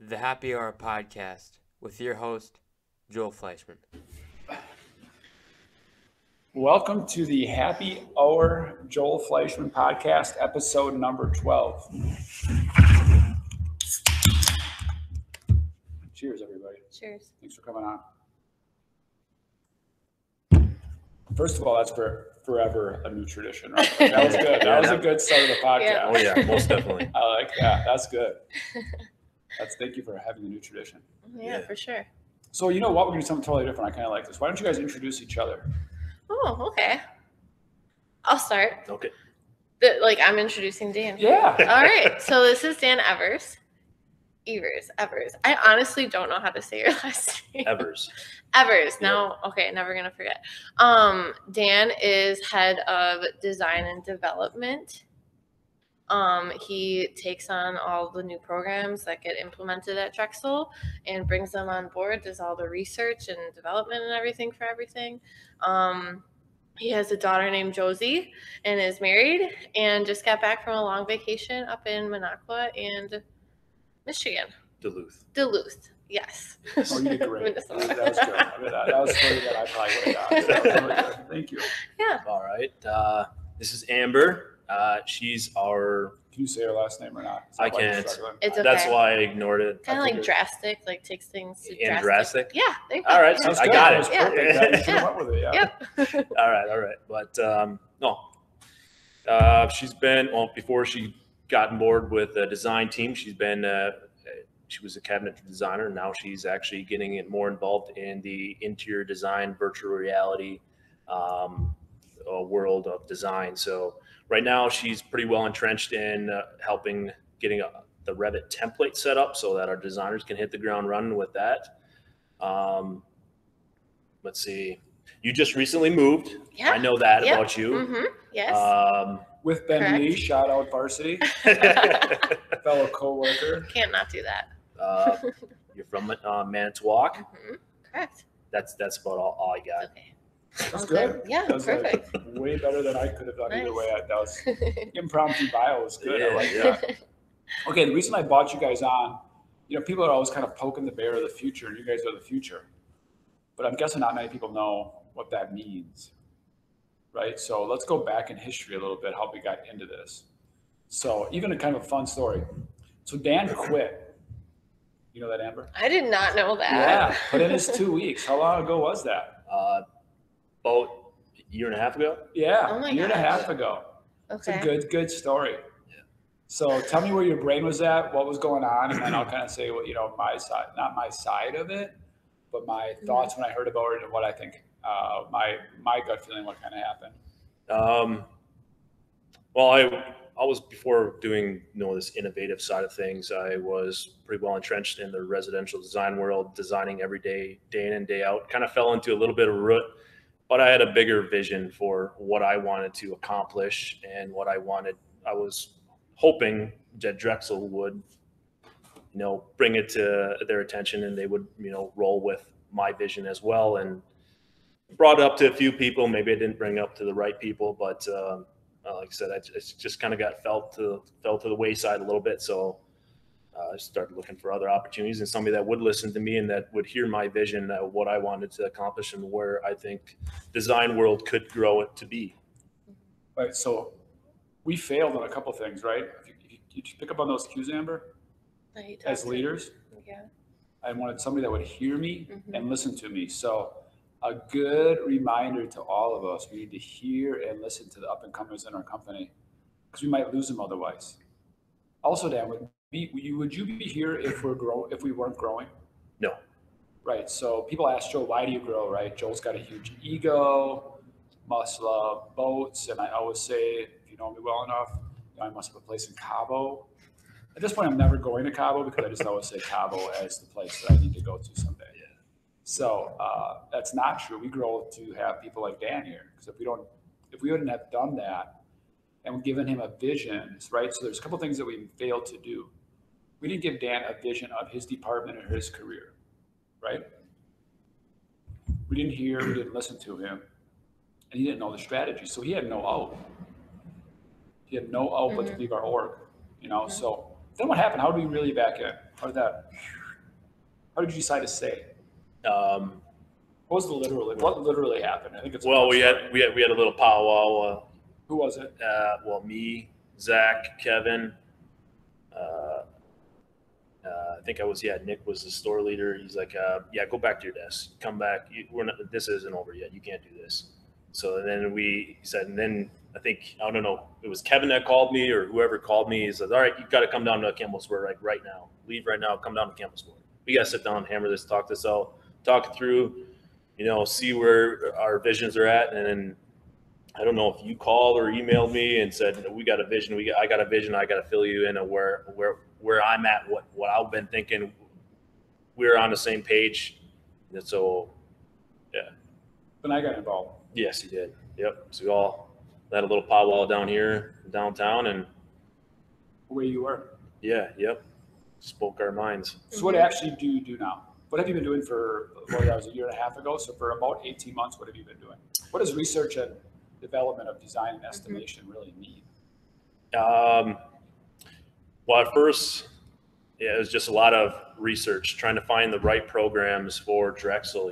the Happy Hour podcast with your host, Joel Fleischman. Welcome to the Happy Hour Joel Fleischman podcast, episode number 12. Cheers, everybody. Cheers. Thanks for coming on. First of all, that's forever a new tradition, right? That was good. That was a good start of the podcast. Yeah. Oh yeah, most definitely. I like that. That's good. Thank you for having a new tradition. Yeah, for sure. So you know what? We're going to do something totally different. I kind of like this. Why don't you guys introduce each other? Oh, okay. I'll start. Okay. I'm introducing Dan. Yeah. All right. So this is Dan Evers. Evers. I honestly don't know how to say your last name. Evers. Now, okay, never gonna forget. Dan is head of design and development. He takes on all the new programs that get implemented at Drexel and brings them on board, does all the research and development and everything for everything. He has a daughter named Josie and is married and just got back from a long vacation up in Minocqua and Michigan. Duluth. Yes. Oh, you did great. Minnesota. That was good. I mean, that was funny that I probably would have done. That was really good. Thank you. Yeah. All right. This is Amber. She's our. Can you say her last name or not? I can't. It's okay. That's why I ignored it. Kind of like drastic, like takes things to Andrastek? Yeah. There you go. All right. Sounds I good. got That it. was perfect. You should have went with it, yeah. Yep. All right. But no. She's been before she got on board with the design team. She was a cabinet designer. Now she's actually getting more involved in the interior design, virtual reality world of design. So right now she's pretty well entrenched in helping getting the Revit template set up so that our designers can hit the ground running with that. Let's see. You just recently moved. Yeah. I know that about you. Mm-hmm. Yes. With Ben Correct. Lee, shout out varsity, fellow co-worker. Can't not do that. You're from Manitowoc. Mm-hmm. Correct. That's about all I got. Okay. That's All good. Yeah, That was perfect. way better than I could have done either Nice. way. That was impromptu bio was good. I like Yeah. that. Okay, the reason I brought you guys on, people are always kind of poking the bear of the future, and you guys are the future. But I'm guessing not many people know what that means, right? So let's go back in history a little bit, how we got into this. So even a kind of a fun story. So Dan quit. You know that, Amber? I did not know that. Yeah, put in his 2 weeks. How long ago was that? About a year and a half ago. Yeah, Oh my a year and a gosh. half ago. It's a Okay. good story. Yeah. So tell me where your brain was at, what was going on, and then I'll kind of say what, my side, not my side of it, but my thoughts when I heard about it and what I think, my gut feeling, what kind of happened. Well, I was before doing this innovative side of things. I was pretty well entrenched in the residential design world, designing every day, day in and day out. Kind of fell into a little bit of a rut, but I had a bigger vision for what I wanted to accomplish and what I wanted. I was hoping that Drexel would, bring it to their attention and they would, roll with my vision as well. And brought it up to a few people. Maybe I didn't bring it up to the right people, but like I said, I just kind of got fell to the wayside a little bit. So I started looking for other opportunities and somebody that would listen to me and that would hear my vision of what I wanted to accomplish and where I think design world could grow it to be. Right. So we failed on a couple things, right? You pick up on those cues, Amber, That you as talked to. leaders. Yeah. I wanted somebody that would hear me Mhm. and listen to me. So a good reminder to all of us, we need to hear and listen to the up and comers in our company because we might lose them otherwise. Also, Dan, would you be here if we weren't growing? No. Right. So people ask Joe, why do you grow? Right. Joel's got a huge ego, must love boats. And I always say, if you know me well enough, I must have a place in Cabo. At this point, I'm never going to Cabo because I just always say Cabo as the place that I need to go to someday. Yeah. So that's not true. We grow to have people like Dan here because if we wouldn't have done that and given him a vision, right? So there's a couple things that we failed to do. We didn't give Dan a vision of his department or his career, right? We didn't hear, we didn't listen to him, and he didn't know the strategy. So he had no out. He had no out but to leave our org, So Then what happened? How did we really back in? How did you decide to stay? What literally happened? I think it's Well, we had a little powwow. Who was it? Well, me, Zach, Kevin. I think Nick was the store leader. He's like, go back to your desk. Come back. This isn't over yet. You can't do this. So then he said, and then I think, I don't know, it was Kevin that called me or whoever called me. He said, all right, you've got to come down to Campbell Square right now. Leave right now. Come down to Campbell Square. We got to sit down, hammer this, talk this out, talk it through, see where our visions are at. And then I don't know if you called or emailed me and said, we got a vision. I got a vision. I got to fill you in on where I'm at, what I've been thinking. We're on the same page. And so, yeah. Then I got involved. Yes, he did. Yep. So we all had a little powwow down here downtown, and where you were. Yeah. Yep. Spoke our minds. So what actually do you do now? What have you been doing for, that was a year and a half ago. So for about 18 months, what have you been doing? What does research and development of design and estimation really mean? Well, at first, it was just a lot of research, trying to find the right programs for Drexel.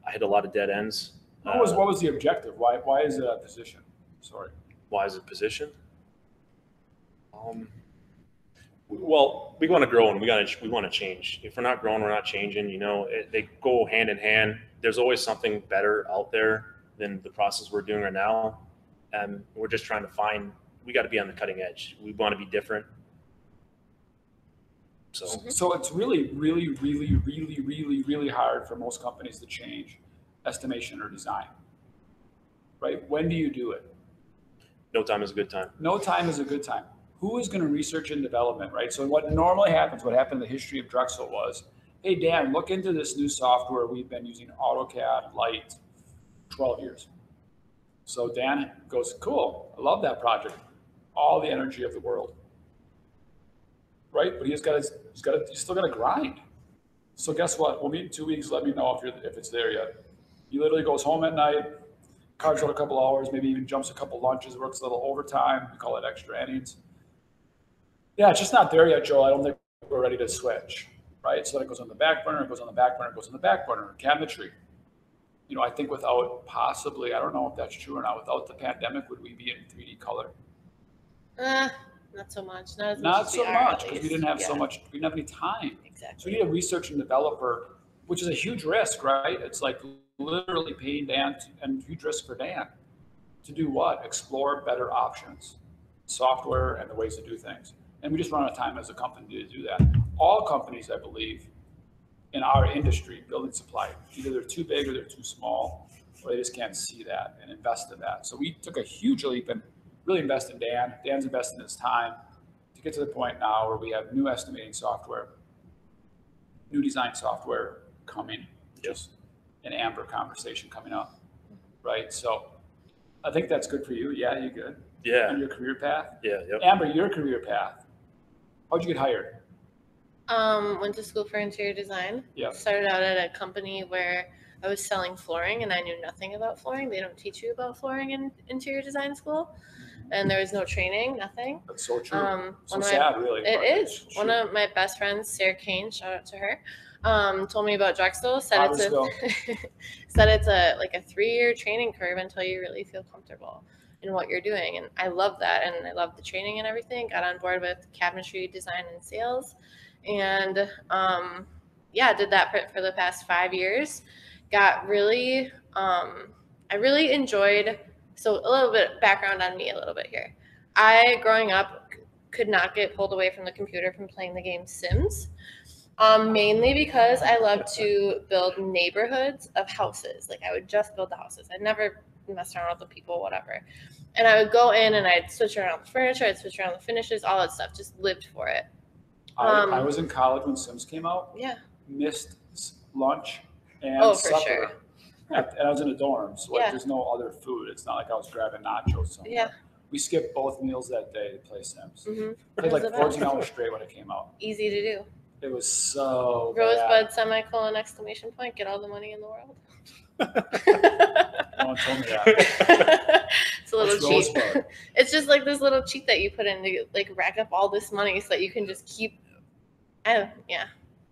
I had a lot of dead ends. What was the objective? Why is it a position? Sorry. Why is it position? Well, we want to grow and we want to change. If we're not growing, we're not changing. They go hand in hand. There's always something better out there than the process we're doing right now, and we're just trying to find. We got to be on the cutting edge. We want to be different. So it's really, really, really, really, really, really hard for most companies to change estimation or design, right? When do you do it? No time is a good time. No time is a good time. Who is going to research and development, right? So what normally happens, what happened in the history of Drexel was, hey, Dan, look into this new software. We've been using AutoCAD Lite 12 years. So Dan goes, cool, I love that project. All the energy of the world, right? But he's still got to grind. So guess what? We'll meet in 2 weeks. Let me know if it's there yet. He literally goes home at night, carves out a couple hours, maybe even jumps a couple lunches, works a little overtime. We call it extra innings. Yeah, it's just not there yet, Joel. I don't think we're ready to switch, right? So then it goes on the back burner, it goes on the back burner, it goes on the back burner. Cabinetry. I think without possibly, I don't know if that's true or not, without the pandemic, would we be in 3D color? Not so much. Not so much because we didn't have so much. We didn't have any time. Exactly. So we need a research and developer, which is a huge risk, right? It's like literally paying Dan and huge risk for Dan to do what? Explore better options, software, and the ways to do things. And we just run out of time as a company to do that. All companies, I believe, in our industry, building supply, either they're too big or they're too small, or they just can't see that and invest in that. So we took a huge leap and really invest in Dan. Dan's investing his time to get to the point now where we have new estimating software, new design software coming, just an Amber conversation coming up, right? So I think that's good for you. Yeah, you good? Yeah. On your career path? Yeah. Yep. Amber, your career path. How'd you get hired? Went to school for interior design. Yeah. Started out at a company where I was selling flooring and I knew nothing about flooring. They don't teach you about flooring in interior desigin school. And there was no training, nothing. That's so true. Sad, really. It is. One of my best friends, Sarah Kane, shout out to her, told me about Drexel, said it's a 3-year training curve until you really feel comfortable in what you're doing. And I love that. And I love the training and everything. Got on board with cabinetry design and sales. And did that for the past 5 years. Got really, I really enjoyed, so a little bit background on me a little bit here. I, growing up, could not get pulled away from the computer from playing the game Sims, mainly because I love to build neighborhoods of houses. Like I would just build the houses. I'd never mess around with the people, whatever. And I would go in and I'd switch around the furniture, I'd switch around the finishes, all that stuff, just lived for it. I was in college when Sims came out. Yeah. Missed lunch and supper. For sure. And I was in a dorm, so there's no other food. It's not like I was grabbing nachos somewhere. Yeah. We skipped both meals that day to play Sims. Mm-hmm. Played like 14 hours straight when it came out. Easy to do. It was so Rosebud, bad. semicolon, exclamation point, get all the money in the world. No one told me that. It's a little What's cheat. Rosebud? It's just like this little cheat that you put in to like rack up all this money so that you can just keep. Yeah.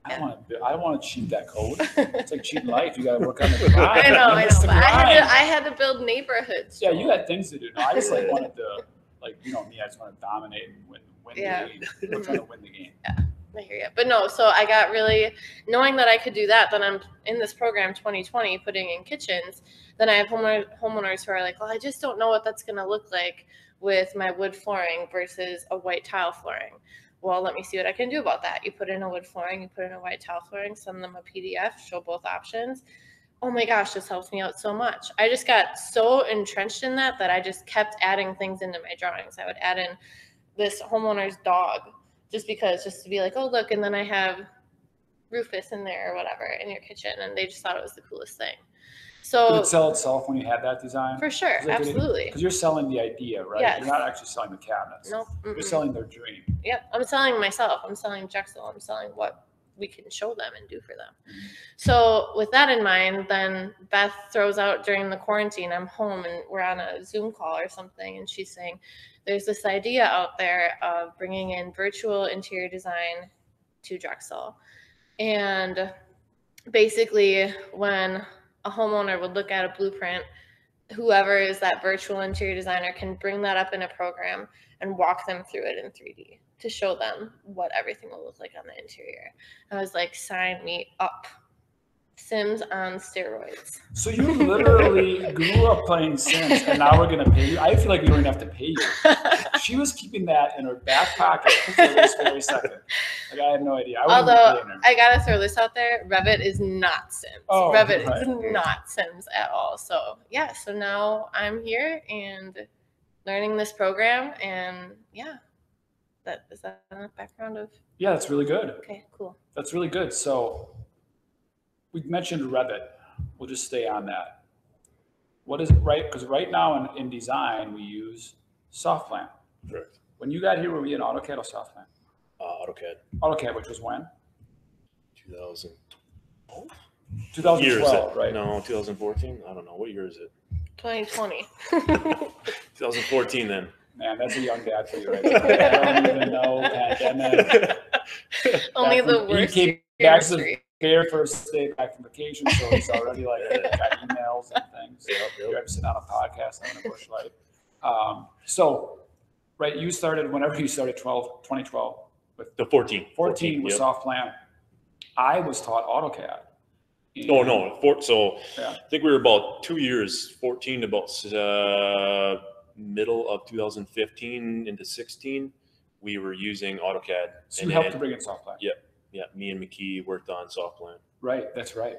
I don't want to cheat that code. It's like cheating life. You got to work on the grind. I know. It's the But grind. I had to build neighborhoods. Yeah, you had things to do. No, I just like wanted to, like, you know me, I just want to dominate and win Yeah. the game. We're trying to win the game. I hear you. But no, so I got really, knowing that I could do that, then I'm in this program 2020 putting in kitchens. Then I have homeowners who are like, well, I just don't know what that's going to look like with my wood flooring versus a white tile flooring. Well, let me see what I can do about that. You put in a wood flooring, you put in a white tile flooring, send them a PDF, show both options. Oh my gosh, this helps me out so much. I just got so entrenched in that I just kept adding things into my drawings. I would add in this homeowner's dog just to be like, oh, look, and then I have Rufus in there or whatever in your kitchen, and they just thought it was the coolest thing. Did So it sell itself when you had that design? for sure, absolutely. Because you're selling the idea, right? Yes. You're not actually selling the cabinets. Nope. You're selling their dream. Yep, I'm selling myself. I'm selling Drexel. I'm selling what we can show them and do for them. Mm-hmm. So with that in mind, then Beth throws out during the quarantine, I'm home and we're on a Zoom call or something, and she's saying, there's this idea out there of bringing in virtual interior design to Drexel. And basically when a homeowner would look at a blueprint, whoever is that virtual interior designer can bring that up in a program and walk them through it in 3D to show them what everything will look like on the interior. I was like, sign me up. Sims on steroids. So you literally grew up playing Sims, and now we're going to pay you. I feel like we don't even have to pay you. She was keeping that in her back pocket for this very second. Like, I have no idea. Although, I got to throw this out there, Revit is not Sims. Oh, Revit right. is not Sims at all. So, yeah, so now I'm here and learning this program, and yeah. Is that enough background of? Yeah, that's really good. Okay, cool. That's really good. So we mentioned Revit. We'll just stay on that. What is it, right? Because right now in design, we use SoftPlan. Correct. When you got here, were we in AutoCAD or SoftPlan? AutoCAD. AutoCAD, which was when? 2012? 2012, right? No, 2014. I don't know. What year is it? 2020. 2014 then. Man, that's a young dad for you right there. I don't even know pandemic. Only the worst He year came back in to history. their first day back from vacation, so he's already like got emails and things. You're ever sitting on a podcast having a bush light. So, right, you started whenever you started 2012 with The 14. 14 with yep. SoftPlan. I was taught AutoCAD. Oh no, so Yeah. I think we were about 2 years, 14 to about middle of 2015 into 16. We were using AutoCAD. So you helped to bring in SoftPlan. Yeah, me and McKee worked on SoftPlan. Right, that's right.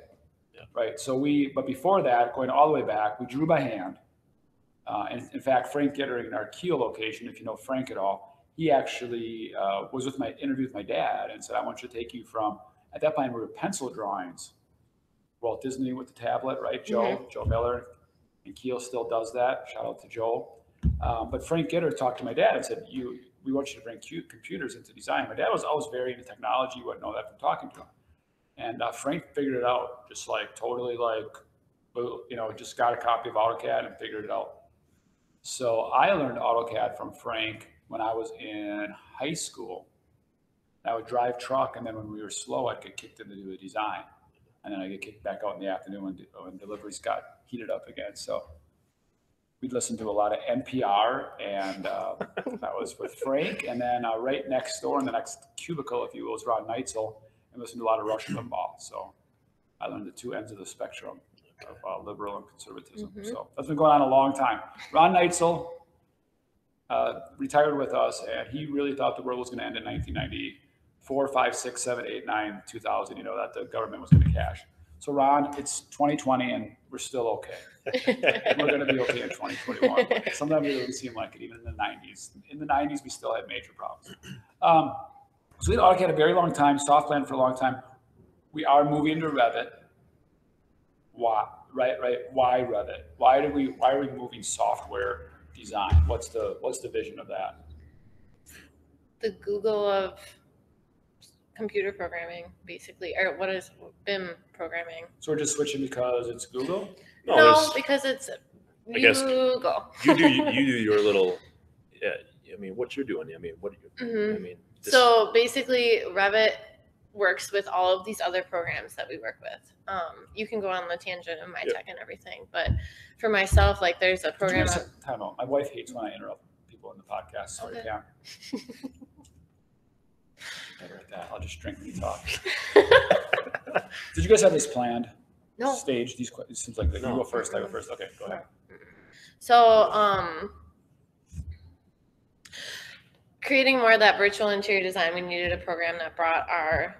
Yeah. Right. So but before that, going all the way back, we drew by hand. And in fact, Frank Gittering in our Kiel location, if you know Frank at all, he actually was interviewed with my dad and said, I want you to take you from, at that point we were pencil drawings. Walt Disney with the tablet, right? Joe Miller, and Kiel still does that. Shout out to Joel. But Frank Gitter talked to my dad and said, we want you to bring computers into design. My dad was always very into technology. You wouldn't know that from talking to him. And Frank figured it out, just like totally like, just got a copy of AutoCAD and figured it out. So I learned AutoCAD from Frank when I was in high school. I would drive truck, and then when we were slow, I'd get kicked in to do the design. And then I'd get kicked back out in the afternoon when deliveries got heated up again. So we'd listen to a lot of NPR, and that was with Frank. And then right next door in the next cubicle, if you will, was Ron Neitzel, and listened to a lot of Rush Limbaugh. So I learned the two ends of the spectrum of liberal and conservatism. Mm-hmm. So that's been going on a long time. Ron Neitzel retired with us, and he really thought the world was going to end in 1994, 5, 6, 7, 8, 9, 2000, that the government was going to crash. So Ron, it's 2020 and we're still okay. We're going to be okay in 2021. Sometimes it doesn't seem like it, even in the 90s. In the 90s, we still had major problems. So we had AutoCAD a very long time, SoftPlan for a long time. We are moving to Revit. Why? Right. Why Revit? Why are we moving software design? What's the vision of that? The Google of computer programming, basically, or what is BIM programming? So we're just switching because it's Google? No, because it's I guess Google. you do your little. Yeah, I mean, what you're doing. I mean, what are you? I mean, So basically, Revit works with all of these other programs that we work with. You can go on the tangent of my tech and everything, but for myself, like there's a program. Time out. My wife hates when I interrupt people in the podcast. Sorry, Pam. Better at that. I'll just drink when you talk. Did you guys have this planned? No. Stage these questions. It seems like you go first. I go first. Okay, go ahead. So, creating more of that virtual interior design, we needed a program that brought our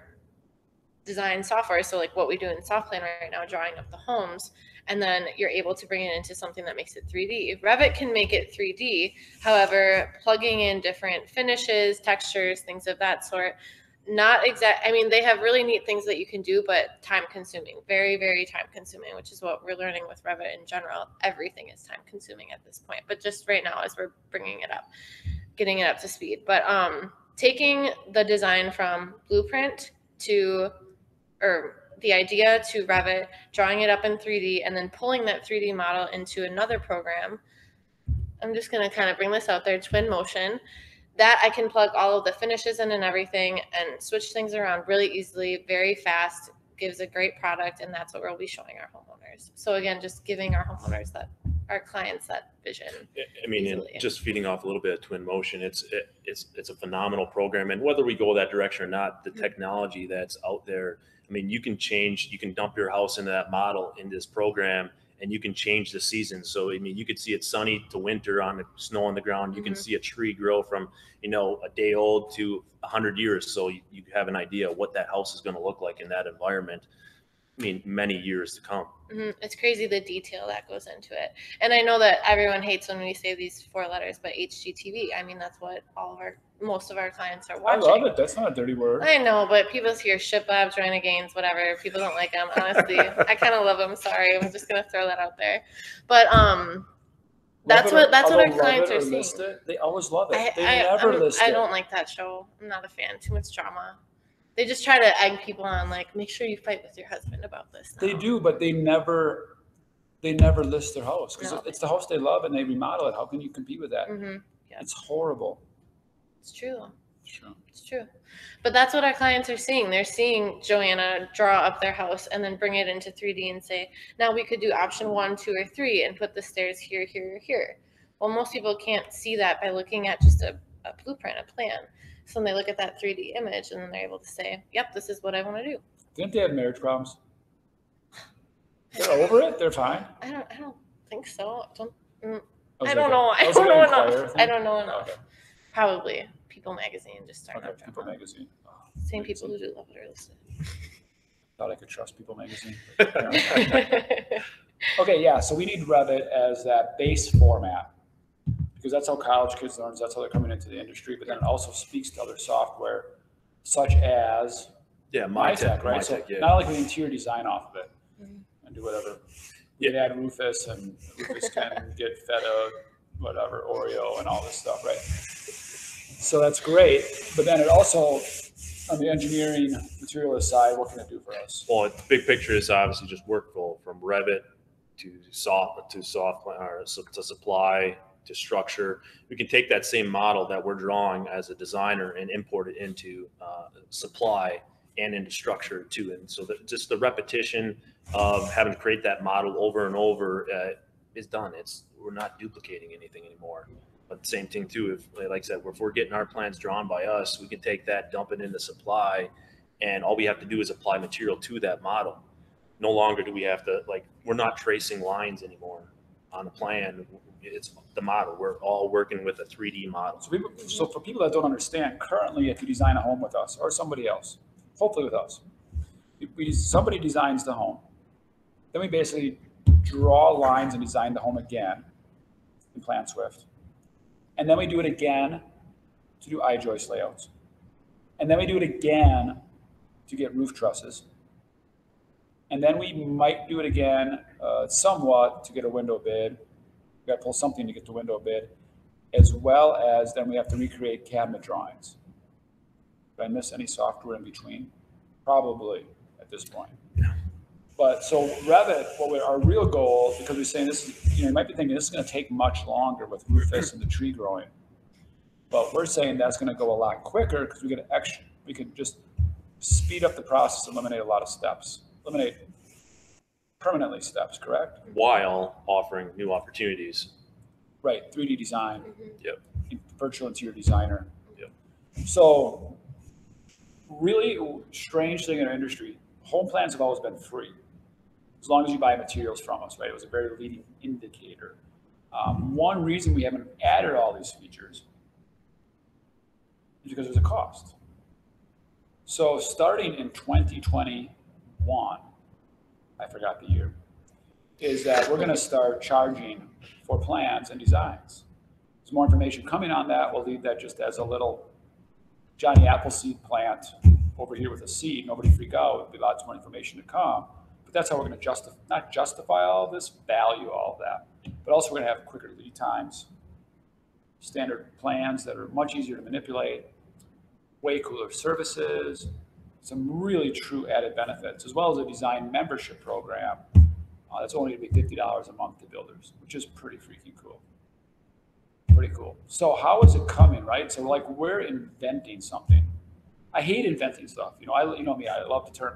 design software. So like what we do in SoftPlan right now, drawing up the homes, and then you're able to bring it into something that makes it 3D. Revit can make it 3D. However, plugging in different finishes, textures, things of that sort, not exact. I mean, they have really neat things that you can do, but time consuming, very, very time consuming, which is what we're learning with Revit in general. Everything is time consuming at this point, but just right now as we're bringing it up, getting it up to speed. But taking the design from blueprint or the idea to Revit, drawing it up in 3D, and then pulling that 3D model into another program. I'm just going to kind of bring this out there, Twinmotion. That I can plug all of the finishes in and everything and switch things around really easily, very fast, gives a great product, and that's what we'll be showing our homeowners. So again, just giving our homeowners our clients that vision. I mean, and just feeding off a little bit of Twinmotion, it's a phenomenal program, and whether we go that direction or not, the technology that's out there. I mean, you can dump your house into that model in this program, and you can change the season. So, I mean, you could see it sunny to winter on the snow on the ground. You can see a tree grow from, a day old to 100 years. So you have an idea of what that house is going to look like in that environment. I mean, many years to come. It's crazy the detail that goes into it. And I know that everyone hates when we say these 4 letters, but HGTV, I mean, that's what most of our clients are watching. I love it. That's not a dirty word. I know, but people hear shiplabs, renegades, whatever. People don't like them. Honestly, I kind of love them. Sorry, I'm just gonna throw that out there. But that's what our clients are seeing. They always love it. They never list it. I don't like that show. I'm not a fan. Too much drama. They just try to egg people on, like, make sure you fight with your husband about this. They do, but they never list their house because it's the house they love and they remodel it. How can you compete with that? Yeah. It's horrible. It's true. Sure. It's true. But that's what our clients are seeing. They're seeing Joanna draw up their house and then bring it into 3D and say, now we could do option 1, 2, or 3 and put the stairs here, here, or here. Well, most people can't see that by looking at just a blueprint, a plan. So when they look at that 3D image and then they're able to say, yep, this is what I want to do. Didn't they have marriage problems? They're over it? They're fine? I don't think so. I don't know. I don't know enough. I don't know enough. Okay. Probably People Magazine just started. Okay, People Magazine. Oh, same people who do Love It or List It. Thought I could trust People Magazine. Okay, yeah. So we need Revit as that base format because that's how college kids learn. That's how they're coming into the industry. But then it also speaks to other software, such as MyTech, right? So not only can we interior design off of it and do whatever. You can add Rufus, and Rufus can get fed a whatever Oreo and all this stuff, right? So that's great. But then it also, on the engineering materialist side, what can it do for us? Well, the big picture is obviously just workflow from Revit to software to supply to structure. We can take that same model that we're drawing as a designer and import it into supply and into structure too. And so just the repetition of having to create that model over and over is done. We're not duplicating anything anymore. But the same thing too, like I said, if we're getting our plans drawn by us, we can take that, dump it into supply, and all we have to do is apply material to that model. No longer do we have to, we're not tracing lines anymore on the plan. It's the model. We're all working with a 3D model. So for people that don't understand, currently, if you design a home with us or somebody else, hopefully with us, somebody designs the home, then we basically draw lines and design the home again in Plan Swift. And then we do it again to do I-joist layouts. And then we do it again to get roof trusses. And then we might do it again somewhat to get a window bid. We got to pull something to get the window bid, as well as then we have to recreate cabinet drawings. Did I miss any software in between? Probably at this point. But so Revit, our real goal, because we're saying this is, you might be thinking this is going to take much longer with Rufus and the tree growing. But we're saying that's going to go a lot quicker because we can just speed up the process, eliminate a lot of steps, eliminate permanently steps, correct? While offering new opportunities. Right, 3D design. Yep. Virtual interior designer. Yep. So really strange thing in our industry, home plans have always been free. As long as you buy materials from us, right? It was a very leading indicator. One reason we haven't added all these features is because there's a cost. So starting in 2021, I forgot the year, is that we're going to start charging for plans and designs. There's more information coming on that. We'll leave that just as a little Johnny Appleseed plant over here with a seed. Nobody freak out. There'll be lots more information to come. But that's how we're going to not justify all this, value all of that. But also we're going to have quicker lead times, standard plans that are much easier to manipulate, way cooler services, some really true added benefits, as well as a design membership program that's only going to be $50 a month to builders, which is pretty freaking cool. Pretty cool. So how is it coming, right? So like we're inventing something. I hate inventing stuff. You know me, I love to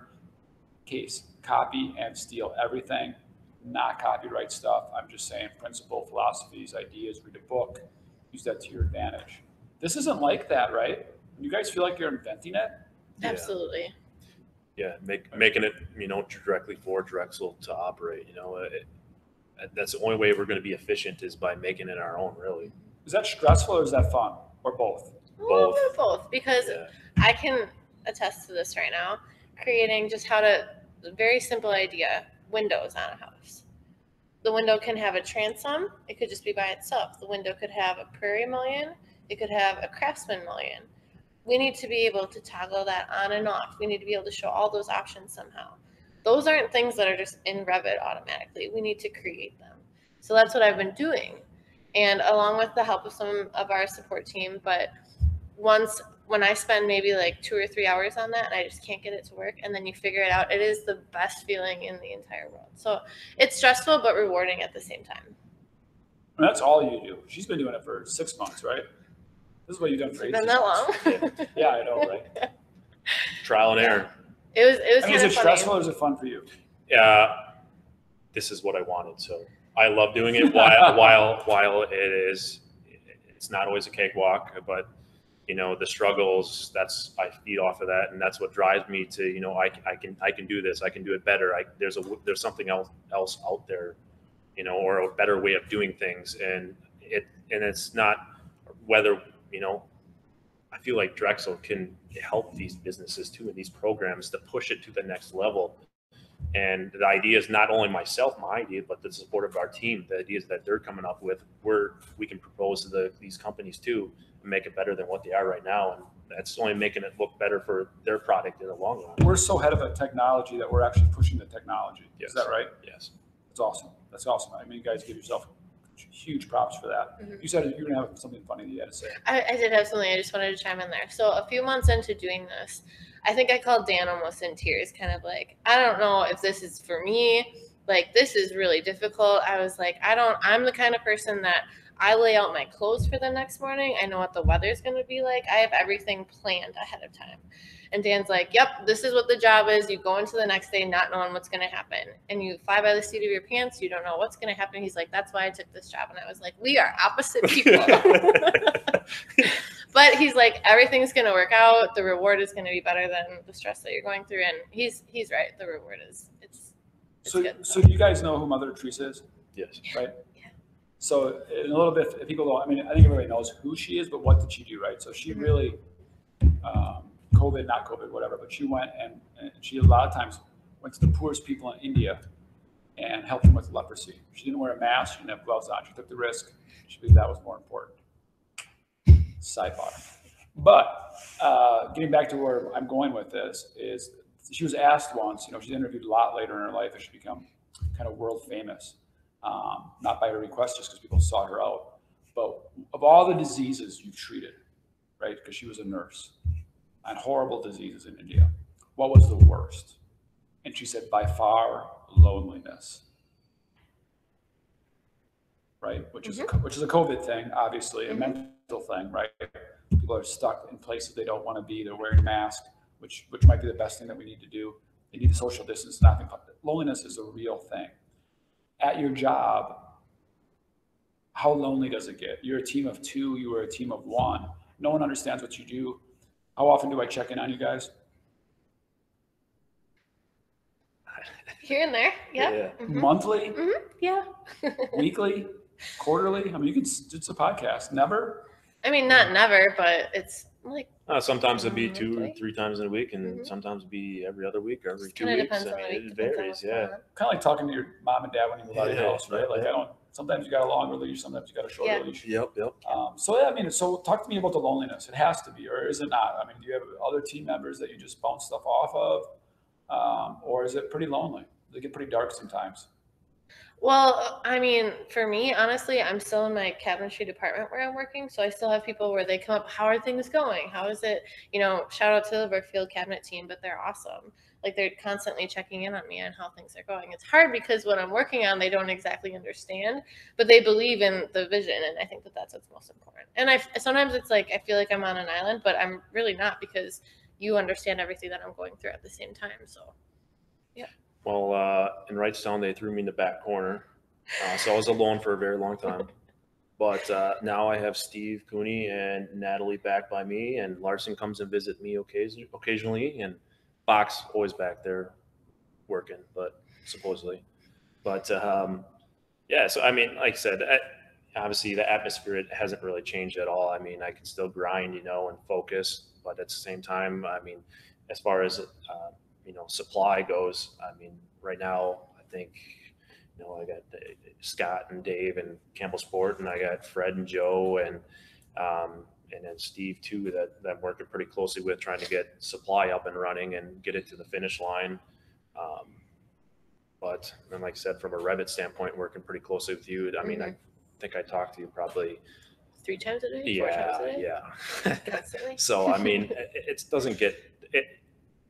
copy and steal everything, not copyright stuff. I'm just saying principle, philosophies, ideas, read a book, use that to your advantage. This isn't like that, right? You guys feel like you're inventing it? Absolutely. Yeah, making it, directly for Drexel to operate. That's the only way we're going to be efficient is by making it our own, really. Is that stressful or is that fun, or both? Both, because I can attest to this right now. Creating just very simple idea, windows on a house. The window can have a transom. It could just be by itself. The window could have a prairie mullion. It could have a craftsman mullion. We need to be able to toggle that on and off. We need to be able to show all those options somehow. Those aren't things that are just in Revit automatically. We need to create them. So that's what I've been doing. And along with the help of some of our support team, but when I spend maybe like 2 or 3 hours on that and I just can't get it to work, and then you figure it out, it is the best feeling in the entire world. So it's stressful but rewarding at the same time. And that's all you do. She's been doing it for 6 months, right? This is what you've done for 18 months. It's been that long. Yeah, I know, right? Trial and error. It was kind of funny. Is it stressful or is it fun for you? Yeah, this is what I wanted. So I love doing it while it's not always a cakewalk, but the struggles, I feed off of that, and that's what drives me to, I can do this, I can do it better. There's something else out there, or a better way of doing things. And it's not whether, I feel like Drexel can help these businesses too, in these programs to push it to the next level. And the idea is not only my idea, but the support of our team, the ideas that they're coming up with, we can propose to these companies too, and make it better than what they are right now. And that's only making it look better for their product in the long run. We're so ahead of a technology that we're actually pushing the technology. Yes. Is that right? Yes. That's awesome. That's awesome. I mean, you guys give yourself huge props for that. Mm-hmm. You said you were going to have something funny that you had to say. I did have something. I just wanted to chime in there. So a few months into doing this, I think I called Dan almost in tears, kind of like, I don't know if this is for me. Like, this is really difficult. I was like, I'm the kind of person that I lay out my clothes for the next morning. I know what the weather's going to be like. I have everything planned ahead of time. And Dan's like, yep, this is what the job is. You go into the next day not knowing what's going to happen. And you fly by the seat of your pants. You don't know what's going to happen. He's like, that's why I took this job. And I was like, we are opposite people. But he's like, everything's going to work out. The reward is going to be better than the stress that you're going through. And he's right. The reward is, it's good. So you guys know who Mother Teresa is? Yes. Right? Yeah. So in a little bit, if people don't, I mean, I think everybody knows who she is, but what did she do, right? So she really, not COVID, whatever, but she went and she a lot of times went to the poorest people in India and helped them with leprosy. She didn't wear a mask, she didn't have gloves on, she took the risk. She believed that was more important. Sidebar. But getting back to where I'm going with this is she was asked once, she's interviewed a lot later in her life as she become kind of world famous, not by her request, just because people sought her out. But of all the diseases you've treated, right, because she was a nurse, on horrible diseases in India. What was the worst? And she said, by far, loneliness. Right? Which is a COVID thing, obviously, a mental thing, right? People are stuck in places they don't want to be. They're wearing masks, which might be the best thing that we need to do. They need the social distance. Nothing. Loneliness is a real thing. At your job, how lonely does it get? You're a team of 2. You are a team of 1. No one understands what you do. How often do I check in on you guys? Here and there, yeah. Mm-hmm. Monthly? Mm-hmm. Yeah. Weekly? Quarterly? I mean, it's a podcast. Never? I mean, not never, but it's like sometimes it'd be 2 or 3 times in a week, and sometimes it'd be every other week or every 2 weeks. Depends on it varies, yeah. Kind of like talking to your mom and dad when you move out of your house, right? Like sometimes you got a longer leash, sometimes you got a shorter leash. Yep. So talk to me about the loneliness. It has to be, or is it not? I mean, do you have other team members that you just bounce stuff off of? Or is it pretty lonely? They get pretty dark sometimes. Well, I mean, for me, honestly, I'm still in my cabinetry department where I'm working. So I still have people where they come up, how are things going? How is it? Shout out to the Brookfield cabinet team, but they're awesome. Like they're constantly checking in on me on how things are going. It's hard because what I'm working on, they don't exactly understand, but they believe in the vision. And I think that that's what's most important. And sometimes it's like, I feel like I'm on an island, but I'm really not, because you understand everything that I'm going through at the same time. So, yeah. Well, in Wrightstown, they threw me in the back corner. So I was alone for a very long time. But now I have Steve Cooney and Natalie back by me, and Larson comes and visit me occasionally, and Bach's always back there working, but supposedly. But yeah, so I mean, like I said, obviously the atmosphere, it hasn't really changed at all. I mean, I can still grind, and focus, but at the same time, I mean, as far as supply goes, I mean, right now, I think, I got Scott and Dave and Campbell Sport, and I got Fred and Joe and then Steve too, that I'm working pretty closely with, trying to get supply up and running and get it to the finish line. But then, like I said, from a Revit standpoint, working pretty closely with you. I mean, I think I talked to you probably 3 times a day, 4 times a day. Yeah. Constantly. So, I mean, it doesn't get it.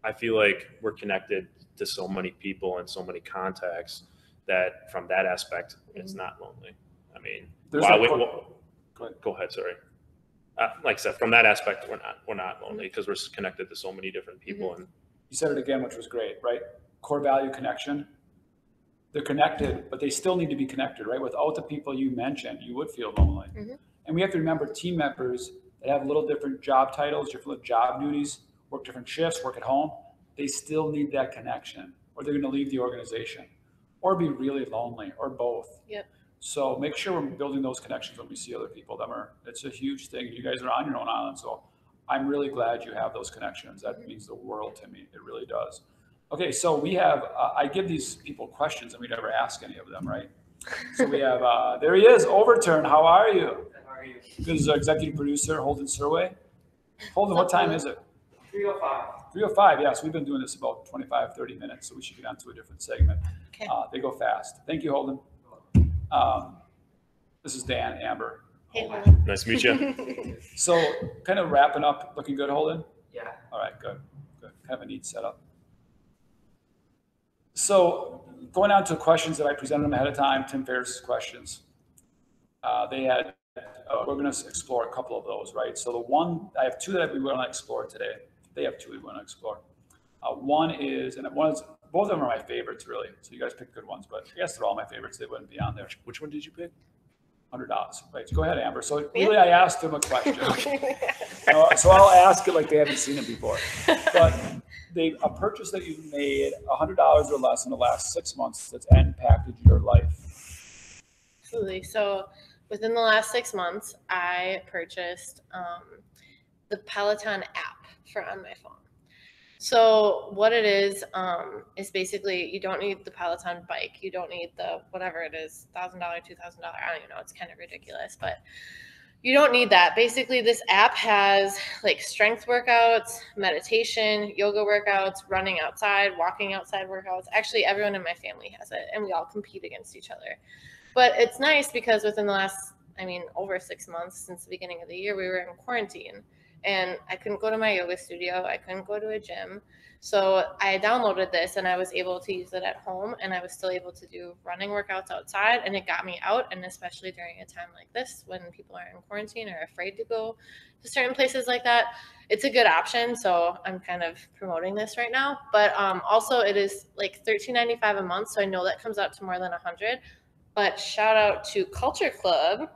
I feel like we're connected to so many people and so many contacts that from that aspect, it's not lonely. I mean, go ahead. Sorry. Like I said, from that aspect, we're not lonely, because we're connected to so many different people. And you said it again, which was great, right? Core value connection. They're connected, but they still need to be connected, right? Without the people you mentioned, you would feel lonely. And we have to remember team members that have little different job titles, different job duties, work different shifts, work at home. They still need that connection, or they're going to leave the organization, or be really lonely, or both. Yep. So make sure we're building those connections when we see other people. It's a huge thing. You guys are on your own island, so I'm really glad you have those connections. That means the world to me. It really does. Okay, so we have, I give these people questions and we never ask any of them, right? So we have, there he is, Overturn. How are you? How are you? This is our executive producer, Holden Surway. Holden, what time is it? 3:05. 3:05, yeah. So we've been doing this about 25, 30 minutes, so we should get on to a different segment. Okay. They go fast. Thank you, Holden. This is Dan, Amber. Hey, Holden. nice to meet you. So kind of wrapping up, looking good, Holden? Yeah. All right, good. Kind of a neat setup. So going on to questions that I presented them ahead of time, Tim Ferriss's questions. They had, we're going to explore a couple of those, right? So the one, I have 2 that we want to explore today. They have 2 we want to explore. One is, both of them are my favorites, really. So you guys pick good ones, but I guess they're all my favorites. They wouldn't be on there. Which one did you pick? $100, right? So go ahead, Amber. So really, I asked them a question. So I'll ask it like they haven't seen it before. But a purchase that you made $100 or less in the last 6 months that's impacted your life. Absolutely. So within the last 6 months, I purchased the Peloton app on my phone. So what it is basically, you don't need the Peloton bike. You don't need the, whatever it is, $1,000, $2,000. I don't even know. It's kind of ridiculous, but you don't need that. Basically, this app has like strength workouts, meditation, yoga workouts, running outside, walking outside workouts. Actually, everyone in my family has it, and we all compete against each other. But it's nice because within the last, over 6 months since the beginning of the year, we were in quarantine. and I couldn't go to my yoga studio. I couldn't go to a gym. So I downloaded this and I was able to use it at home, and I was still able to do running workouts outside, and it got me out. And especially during a time like this when people are in quarantine or afraid to go to certain places like that, it's a good option. So I'm kind of promoting this right now. But also it is like $13.95 a month. So I know that comes out to more than $100. But shout out to Culture Club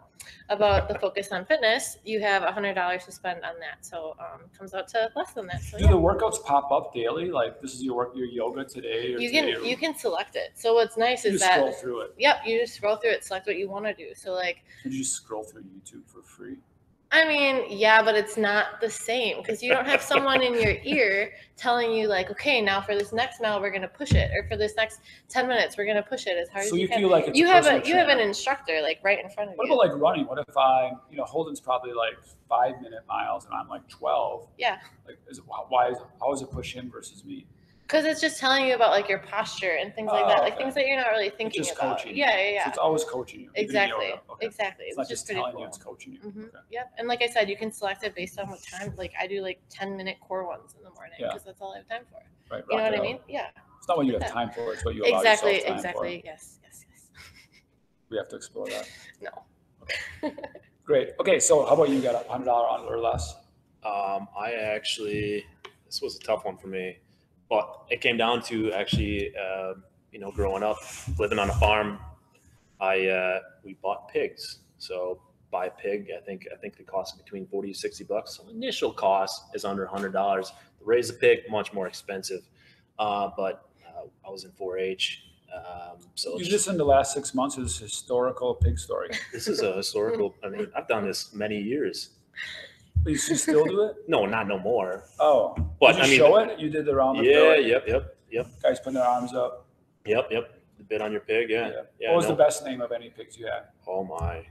about the focus on fitness. You have $100 to spend on that, so it comes out to less than that. So Do the workouts pop up daily? Like, this is your yoga today, or you can select it. So what's nice you is just that scroll through it. Yep, you just scroll through it, select what you want to do. So like, Can you just scroll through YouTube for free? I mean, yeah, but it's not the same because you don't have someone in your ear telling you like, okay, now for this next mile we're gonna push it, or for this next 10 minutes we're gonna push it as hard as you can. So you feel like it's you a have personal you have an trainer. instructor like right in front of What you. about like running? What if Holden's probably like 5-minute miles and I'm like 12? Yeah. Like, how is it push him versus me? Because it's just telling you about like your posture and things like that, like things that you're not really thinking It's just about. coaching. Yeah. So it's always coaching you. Exactly. Okay. Exactly. It's not just telling you, it's coaching you. Mm-hmm. Okay. Yep. And like I said, you can select it based on what time. Like I do like 10-minute core ones in the morning because that's all I have time for. Right. You know what I mean? Yeah. It's not what you have time for. It's what you allow Exactly. yourself time Exactly. for. Yes. We have to explore that. No. Okay. Great. Okay. So how about you? Got $100 on or less? I actually, this was a tough one for me, but it came down to actually, growing up, living on a farm, we bought pigs. So buy a pig, I think the cost is between $40 to $60. So initial cost is under $100. To raise a pig, much more expensive. But I was in 4-H. So You listened to the last 6 months of this historical pig story. This is a historical. I mean, I've done this many years. You still do it? No, not no more. Oh, But did you show it? You did the round of Yep. guys putting their arms up. Yep. The bit on your pig, yeah. What was the best name of any pigs you had? Oh my.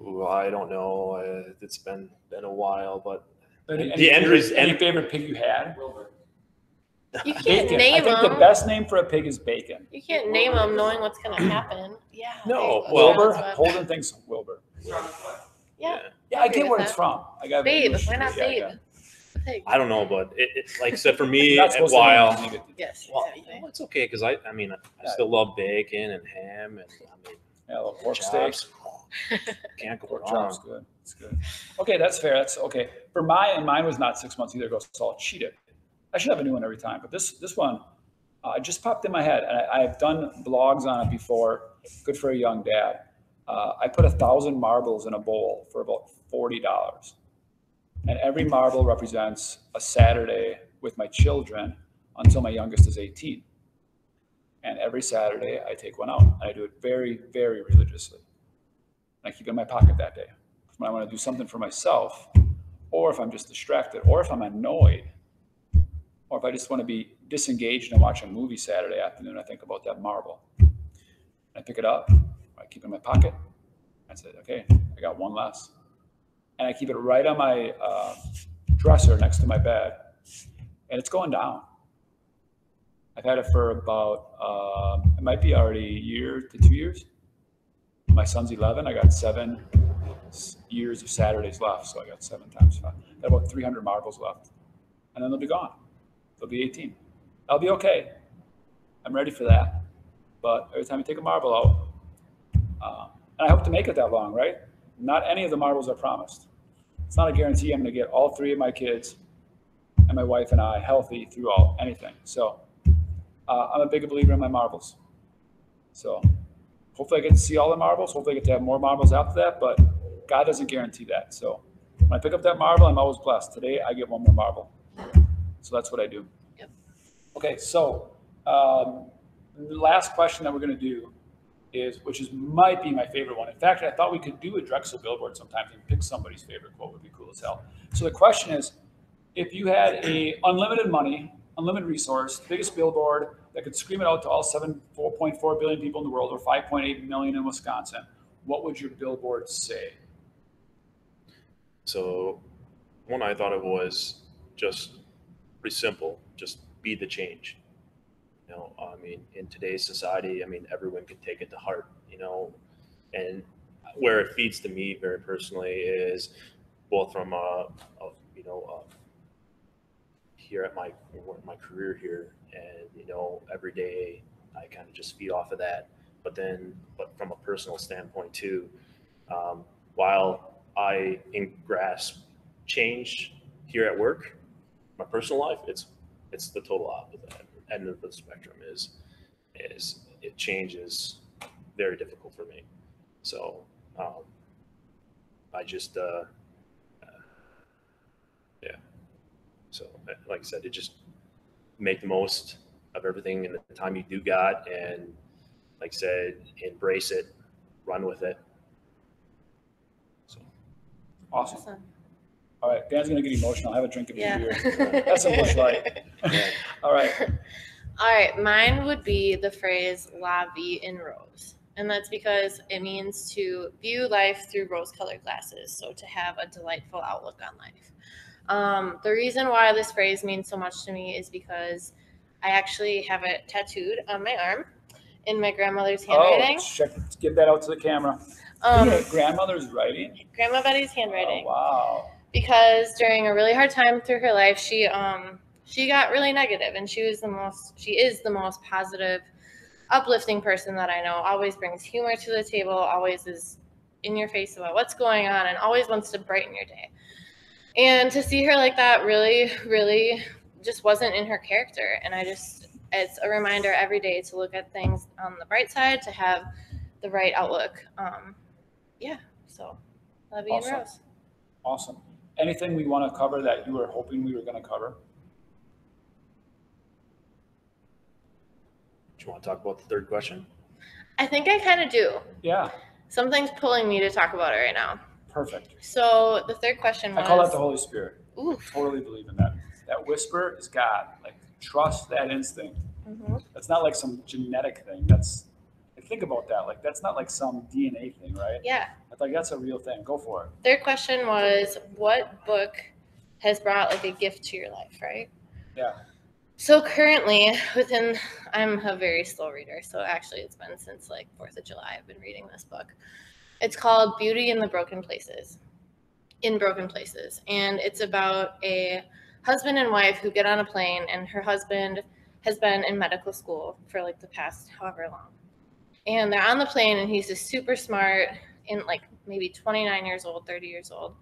Ooh, I don't know. It's been a while, but Any favorite pig you had? Wilbur. You can't Bacon. I name think them. the best name for a pig is Bacon. You can't name them knowing what's gonna happen. Yeah. No, Wilbur. That's what- Holden thinks Wilbur. Yeah. Yeah, I get where it's from. I got Babe. Why not Babe? Pig. I don't know, but it like I said, for me, Not supposed to while name it. Yes. well, Exactly. it's okay because I still love bacon and ham and Yeah, a little pork chops. steak. Can't go Pork wrong. chops, good. It's good. Okay, that's fair. That's okay. For mine was not 6 months either. So I'll cheat it. I should have a new one every time, but this one just popped in my head, and I've done blogs on it before. Good for a young dad. I put 1,000 marbles in a bowl for about $40, and every marble represents a Saturday with my children until my youngest is 18. And every Saturday I take one out, and I do it very, very religiously. And I keep it in my pocket that day when I want to do something for myself, or if I'm just distracted, or if I'm annoyed, or if I just want to be disengaged and watch a movie Saturday afternoon. I think about that marble. I pick it up, I keep it in my pocket. I said, okay, I got one less. And I keep it right on my dresser next to my bed, and it's going down. I've had it for about, it might be already a year to 2 years. My son's 11. I got 7 years of Saturdays left, so I got 7 times 5. I got about 300 marbles left, and then they'll be gone. They'll be 18. I'll be okay. I'm ready for that. But every time you take a marble out, and I hope to make it that long, right? Not any of the marbles are promised. It's not a guarantee I'm going to get all 3 of my kids and my wife and I healthy through anything. So I'm a big believer in my marbles. So hopefully I get to see all the marbles. Hopefully I get to have more marbles after that, but God doesn't guarantee that. So when I pick up that marble, I'm always blessed. Today I get one more marble. So that's what I do. Yep. Okay, so the last question that we're going to do might be my favorite one. In fact, I thought we could do a Drexel billboard sometimes and pick somebody's favorite quote. Would be cool as hell. So the question is, if you had a unlimited money, unlimited resource, the biggest billboard that could scream it out to all 4.4 billion people in the world, or 5.8 million in Wisconsin, what would your billboard say? So one I thought of was just pretty simple. Just be the change. I mean, in today's society, I mean, everyone can take it to heart, and where it feeds to me very personally is both from here at my career here, and every day I kind of just feed off of that. But from a personal standpoint too, while I grasp change here at work, my personal life, it's the total opposite end of the spectrum. Is it changes very difficult for me. So I just yeah. So like I said, it just make the most of everything in the time you do got, and like I said, embrace it, run with it. So awesome. All right, Dan's gonna get emotional. Have a drink of your beer. Yeah. That's a Busch Light. All right. All right, mine would be the phrase "La vie en rose," and that's because it means to view life through rose-colored glasses. So to have a delightful outlook on life. The reason why this phrase means so much to me is because I actually have it tattooed on my arm in my grandmother's handwriting. Oh, give that out to the camera. Grandmother's writing? Grandma Betty's handwriting. Oh, wow. Because during a really hard time through her life, she got really negative, and she is the most positive, uplifting person that I know. Always brings humor to the table, always is in your face about what's going on, and always wants to brighten your day. And to see her like that really, really just wasn't in her character. And it's a reminder every day to look at things on the bright side, to have the right outlook. So La vie en rose. Awesome. Anything we want to cover that you were hoping we were going to cover? Do you want to talk about the third question? I think I kind of do. Yeah. Something's pulling me to talk about it right now. Perfect. So the third question was... I call that the Holy Spirit. Ooh. I totally believe in that. That whisper is God. Like, trust that instinct. Mm-hmm. That's not like some genetic thing. Think about that. Like, that's not like some DNA thing, right? Yeah. Like, that's a real thing. Go for it. Third question was, what book has brought like a gift to your life, right? Yeah. So currently, I'm a very slow reader. So actually, it's been since like 4th of July I've been reading this book. It's called Beauty in Broken Places. And it's about a husband and wife who get on a plane, and her husband has been in medical school for like the past however long. And they're on the plane, and he's just super smart, and like maybe 29 years old, 30 years old.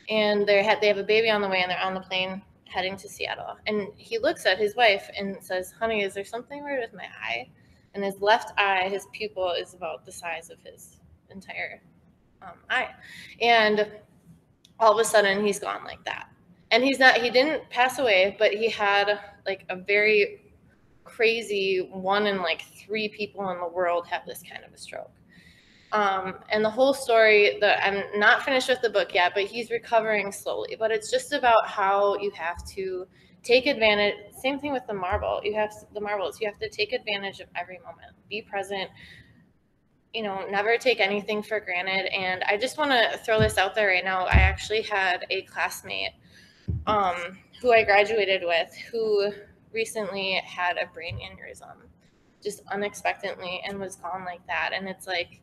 And they have a baby on the way, and they're on the plane heading to Seattle. And he looks at his wife and says, "Honey, is there something weird with my eye?" And his left eye, his pupil is about the size of his entire eye. And all of a sudden he's gone like that. And he didn't pass away, but he had like a very crazy 1 in like 3 people in the world have this kind of a stroke. And the whole story, I'm not finished with the book yet, but he's recovering slowly. But it's just about how you have to take advantage. Same thing with the marbles. You have to take advantage of every moment. Be present. Never take anything for granted. And I just want to throw this out there right now. I actually had a classmate who I graduated with who recently had a brain aneurysm just unexpectedly and was gone like that. And it's like,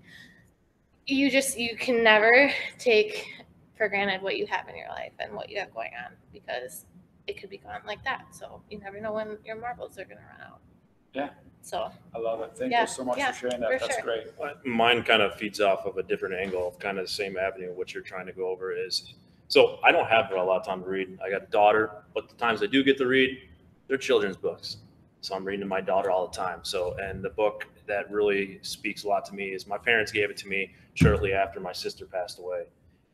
you can never take for granted what you have in your life and what you have going on, because it could be gone like that. So you never know when your marbles are going to run out. Yeah. So I love it. Thank you so much for sharing that. That's great. Mine kind of feeds off of a different angle of kind of the same avenue. What you're trying to go over is, so I don't have a lot of time to read. I got a daughter, but the times I do get to read, they're children's books. So I'm reading to my daughter all the time. And the book that really speaks a lot to me is, my parents gave it to me shortly after my sister passed away.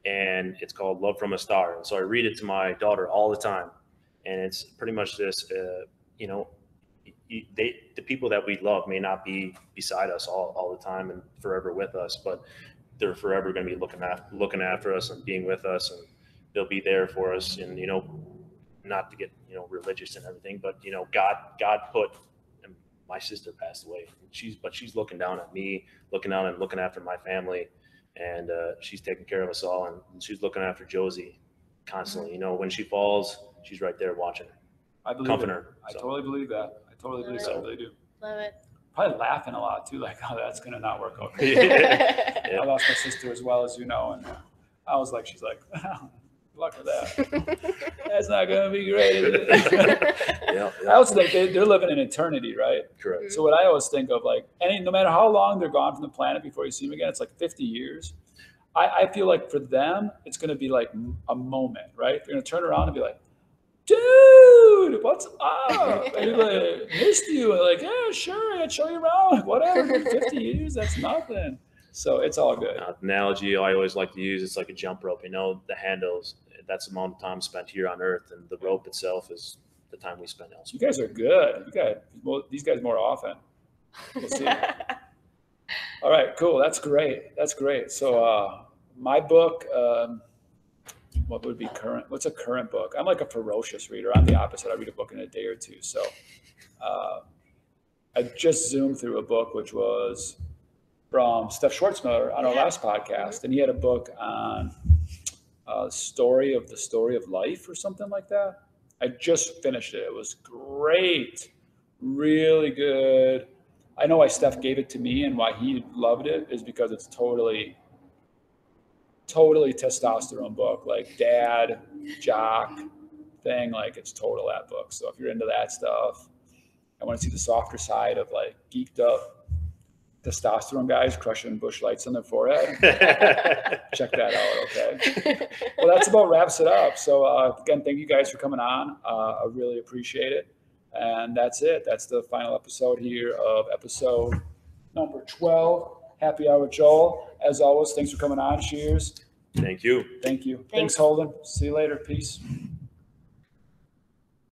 And it's called Love from a Star. And so I read it to my daughter all the time. And it's pretty much this, the people that we love may not be beside us all the time and forever with us, but they're forever going to be looking after us and being with us, and they'll be there for us. And not to get religious and everything, but God put, and my sister passed away, but she's looking down at me, looking after my family, and she's taking care of us all, and she's looking after Josie constantly. When she falls, she's right there watching her. I believe comforting it. her. I totally believe that. I totally believe that. I really do. Love it. Probably laughing a lot too, like, oh, that's gonna not work out. Yeah. I lost my sister as well, as you know, and I was like, she's like, Good luck with that. That's not going to be great, is it? Yeah. I also think they're living in eternity, right? Correct. So what I always think of, like, no matter how long they're gone from the planet before you see them again, it's like 50 years. I feel like for them, it's going to be like a moment, right? They're going to turn around and be like, dude, what's up? And you're like, missed you. And like, yeah, sure, I'd show you around. Whatever, 50 years, that's nothing. So it's all good. Analogy I always like to use, it's like a jump rope. The handles, that's the amount of time spent here on Earth, and the rope itself is the time we spend elsewhere. You guys are good. You got these guys more often. We'll see. All right, cool. That's great. So my book, what would be current? What's a current book? I'm like a ferocious reader. I'm the opposite. I read a book in a day or two. So I just zoomed through a book, which was from Steph Schwartzmiller on our last podcast. And he had a book on the story of life or something like that. I just finished it. It was great. Really good. I know why Steph gave it to me and why he loved it is because it's totally testosterone book, like dad, jock thing. Like it's total that book. So if you're into that stuff, I want to see the softer side of like geeked up testosterone guys crushing bush lights on their forehead. Check that out. Okay. Well, that's about wraps it up. So again, thank you guys for coming on. I really appreciate it. And that's it. That's the final episode here of episode number 12. Happy Hour with Joel. As always, thanks for coming on. Cheers. Thank you. Thanks, Holden. See you later. Peace.